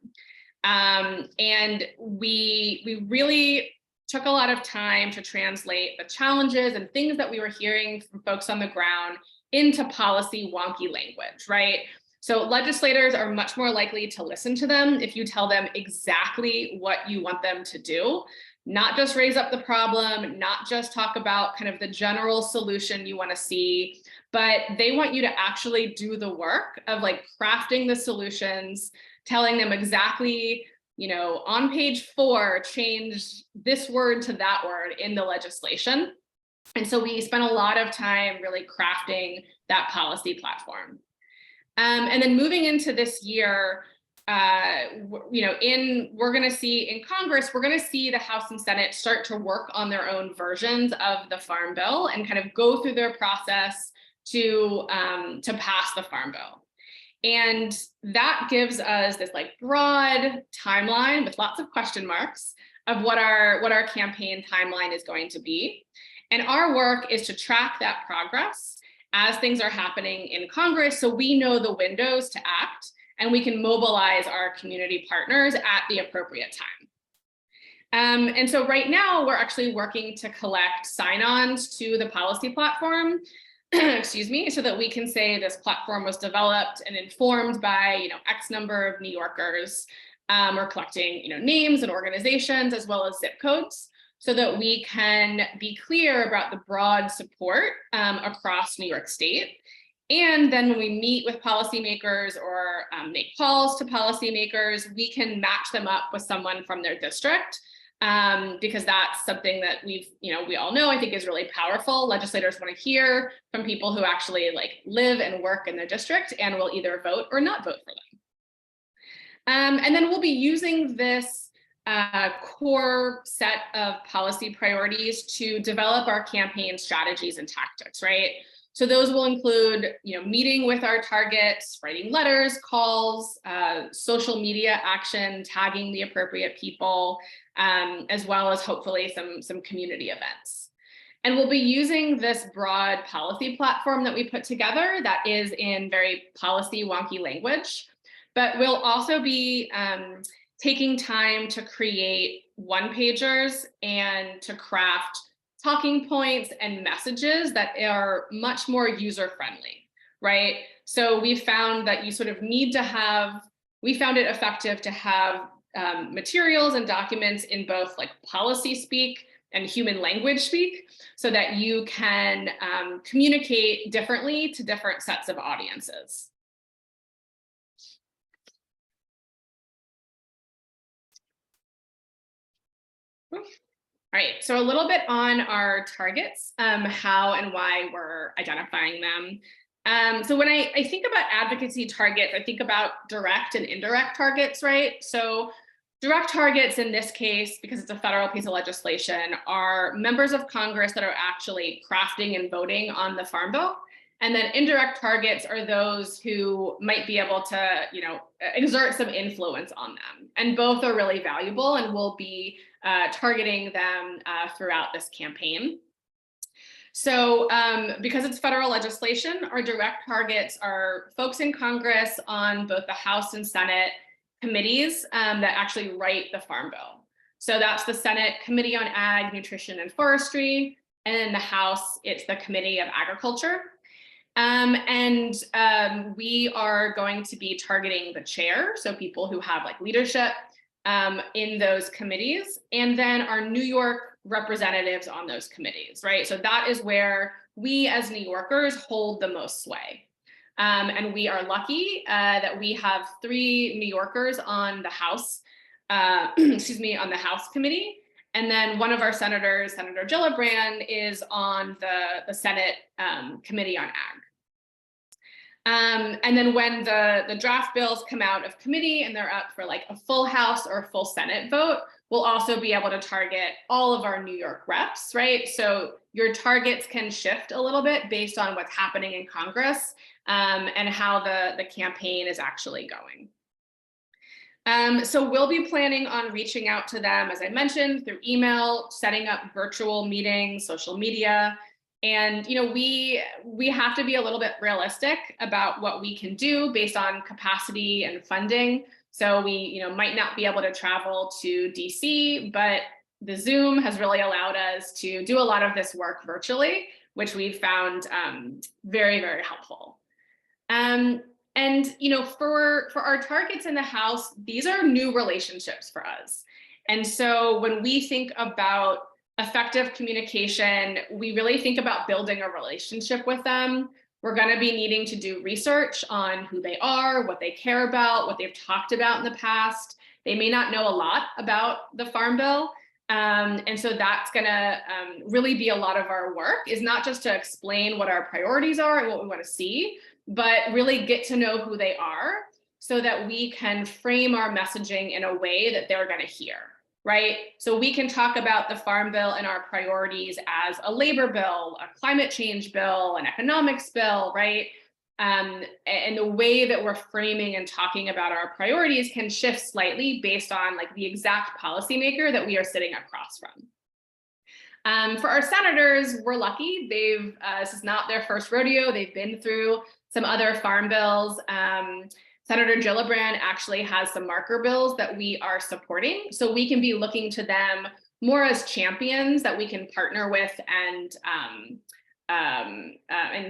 And we really took a lot of time to translate the challenges and things that we were hearing from folks on the ground into policy wonky language, right? So legislators are much more likely to listen to them if you tell them exactly what you want them to do, not just raise up the problem, not just talk about kind of the general solution you want to see, but they want you to actually do the work of like crafting the solutions, telling them exactly, you know, on page 4, change this word to that word in the legislation. And so we spent a lot of time really crafting that policy platform. And then moving into this year, you know, we're going to see in Congress, we're going to see the House and Senate start to work on their own versions of the Farm Bill and kind of go through their process to pass the Farm Bill. And that gives us this like broad timeline with lots of question marks of what our campaign timeline is going to be. And our work is to track that progress as things are happening in Congress, so we know the windows to act and we can mobilize our community partners at the appropriate time. And so right now we're actually working to collect sign-ons to the policy platform, excuse me, so that we can say this platform was developed and informed by, you know, X number of New Yorkers. We're collecting, you know, names and organizations as well as zip codes, so that we can be clear about the broad support across New York State. And then when we meet with policymakers or make calls to policymakers, we can match them up with someone from their district, because that's something that we all know, I think is really powerful. Legislators want to hear from people who actually like live and work in their district and will either vote or not vote for them. And then we'll be using this core set of policy priorities to develop our campaign strategies and tactics, right? So those will include, you know, meeting with our targets, writing letters, calls, social media action, tagging the appropriate people, as well as hopefully some community events. And we'll be using this broad policy platform that we put together that is in very policy wonky language, but we'll also be taking time to create one-pagers and to craft talking points and messages that are much more user-friendly, right? So we found that you sort of need to have we found it effective to have materials and documents in both like policy speak and human language speak, so that you can communicate differently to different sets of audiences. All right, so a little bit on our targets, how and why we're identifying them. So when I think about advocacy targets, I think about direct and indirect targets, right? So direct targets in this case, because it's a federal piece of legislation, are members of Congress that are actually crafting and voting on the Farm Bill. And then indirect targets are those who might be able to, exert some influence on them. And both are really valuable, and we'll be targeting them throughout this campaign. So because it's federal legislation, our direct targets are folks in Congress on both the House and Senate committees that actually write the Farm Bill. So that's the Senate Committee on Ag, Nutrition, and Forestry, and in the House, it's the Committee of Agriculture. We are going to be targeting the chair, so people who have like leadership in those committees, and then our New York representatives on those committees, right? So that is where we as New Yorkers hold the most sway. And we are lucky that we have 3 New Yorkers on the House, on the House committee. And then one of our senators, Senator Gillibrand, is on the Senate Committee on Ag. And then when the draft bills come out of committee and they're up for like a full House or a full Senate vote, we'll also be able to target all of our New York reps, right? So your targets can shift a little bit based on what's happening in Congress and how the campaign is actually going. So we'll be planning on reaching out to them, as I mentioned, through email, setting up virtual meetings, social media. And we have to be a little bit realistic about what we can do based on capacity and funding. So we might not be able to travel to DC, but the Zoom has really allowed us to do a lot of this work virtually, which we've found very, very helpful. And for our targets in the House, these are new relationships for us. And so when we think about effective communication, we really think about building a relationship with them. We're going to be needing to do research on who they are, what they care about, what they've talked about in the past. They may not know a lot about the Farm Bill. And so that's going to really be a lot of our work, is not just to explain what our priorities are and what we want to see, but really get to know who they are so that we can frame our messaging in a way that they're going to hear. Right? So we can talk about the Farm Bill and our priorities as a labor bill, a climate change bill, an economics bill, right? And the way that we're framing and talking about our priorities can shift slightly based on like the exact policymaker that we are sitting across from. For our senators, we're lucky. This is not their first rodeo. They've been through some other farm bills. Senator Gillibrand actually has some marker bills that we are supporting. So we can be looking to them more as champions that we can partner with and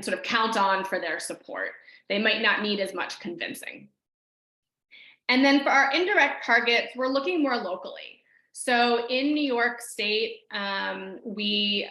sort of count on for their support. They might not need as much convincing. And then for our indirect targets, we're looking more locally. So in New York State, the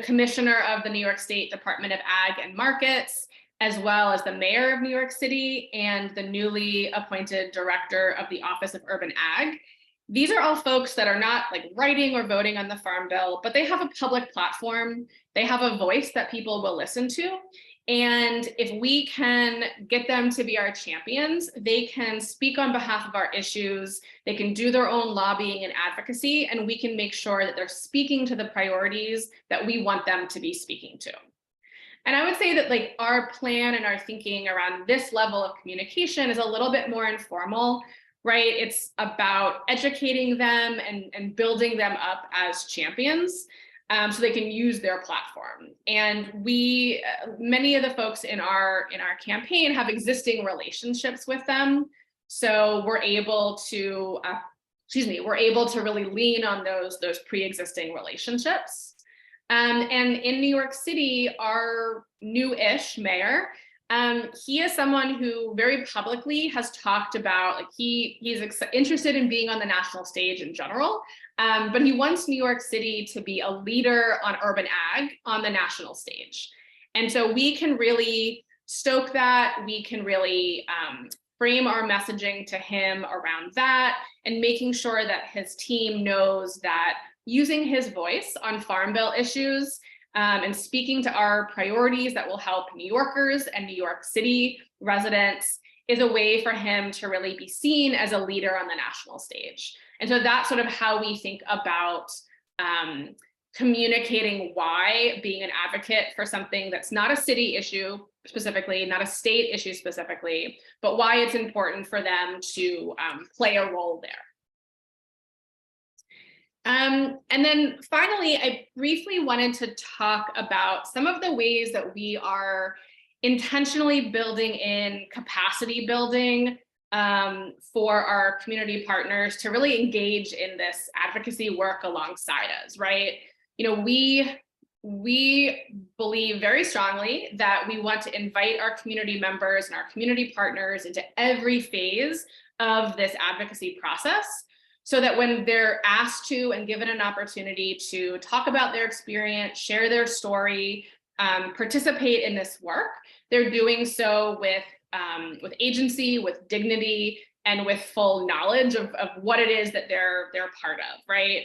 commissioner of the New York State Department of Ag and Markets, as well as the mayor of New York City and the newly appointed director of the Office of Urban Ag. These are all folks that are not like writing or voting on the Farm Bill, but they have a public platform. They have a voice that people will listen to. And if we can get them to be our champions, they can speak on behalf of our issues. They can do their own lobbying and advocacy, and we can make sure that they're speaking to the priorities that we want them to be speaking to. And I would say that like our plan and our thinking around this level of communication is a little bit more informal, right? It's about educating them and building them up as champions so they can use their platform. And many of the folks in our campaign have existing relationships with them. So we're able to, really lean on those pre-existing relationships. And in New York City, our new-ish mayor He is someone who very publicly has talked about, like, he's interested in being on the national stage in general, but he wants New York City to be a leader on urban ag on the national stage. And so we can really stoke that. We can really frame our messaging to him around that, and making sure that his team knows that using his voice on Farm Bill issues and speaking to our priorities that will help New Yorkers and New York City residents is a way for him to really be seen as a leader on the national stage. And so that's sort of how we think about communicating why being an advocate for something that's not a city issue specifically, not a state issue specifically, but why it's important for them to play a role there. And then finally, I briefly wanted to talk about some of the ways that we are intentionally building in capacity building for our community partners to really engage in this advocacy work alongside us, right? You know, we believe very strongly that we want to invite our community members and our community partners into every phase of this advocacy process, so that when they're asked to and given an opportunity to talk about their experience, share their story, participate in this work, they're doing so with agency, with dignity, and with full knowledge of what it is that they're part of, right?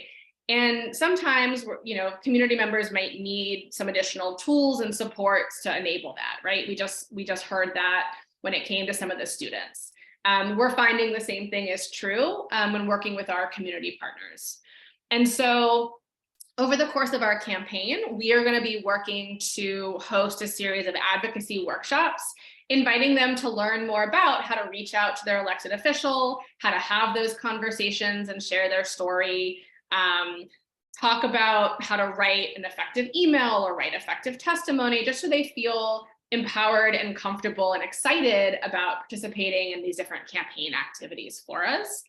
And sometimes, you know, community members might need some additional tools and supports to enable that, right? We just heard that when it came to some of the students. We're finding the same thing is true when working with our community partners. And so over the course of our campaign, we are going to be working to host a series of advocacy workshops, inviting them to learn more about how to reach out to their elected official, how to have those conversations and share their story, talk about how to write an effective email or write effective testimony, just so they feel empowered and comfortable and excited about participating in these different campaign activities for us.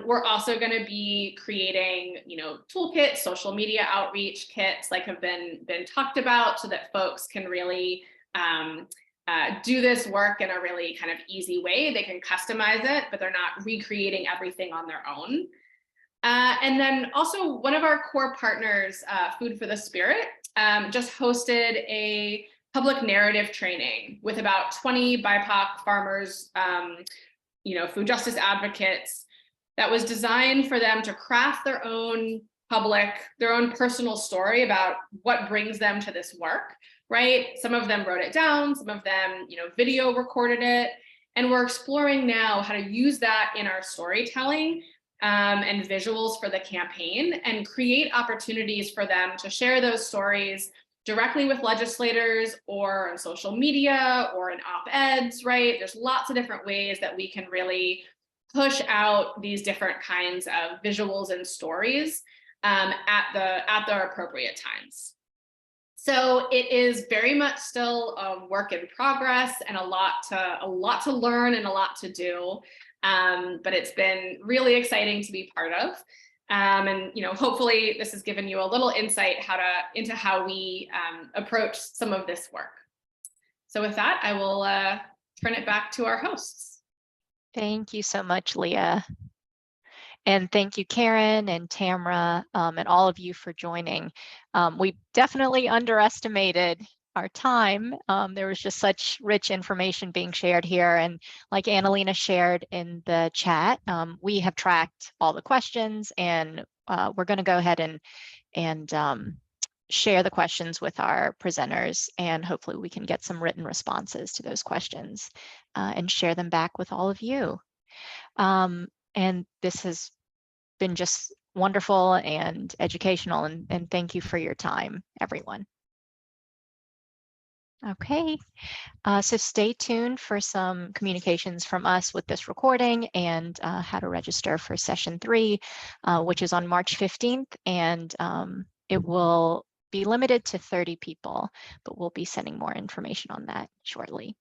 We're also going to be creating, you know, toolkits, social media outreach kits, like have been talked about, so that folks can really do this work in a really kind of easy way. They can customize it, but they're not recreating everything on their own. And then also one of our core partners, Food for the Spirit, just hosted a public narrative training with about 20 BIPOC farmers, you know, food justice advocates, that was designed for them to craft their own personal story about what brings them to this work, right? Some of them wrote it down, some of them, you know, video recorded it, and we're exploring now how to use that in our storytelling and visuals for the campaign, and create opportunities for them to share those stories directly with legislators or on social media or in op-eds, right? There's lots of different ways that we can really push out these different kinds of visuals and stories at the appropriate times. So it is very much still a work in progress, and a lot to learn and a lot to do. But it's been really exciting to be part of. And, you know, hopefully this has given you a little insight into how we approach some of this work. So with that, I will turn it back to our hosts. Thank you so much, Leah. And thank you, Karen and Tamara, and all of you for joining. We definitely underestimated our time. There was just such rich information being shared here. And like Annalena shared in the chat, we have tracked all the questions, and we're going to go ahead and share the questions with our presenters, and hopefully we can get some written responses to those questions and share them back with all of you. And this has been just wonderful and educational, and thank you for your time, everyone. Okay, so stay tuned for some communications from us with this recording and how to register for session 3, which is on March 15th, and it will be limited to 30 people, but we'll be sending more information on that shortly.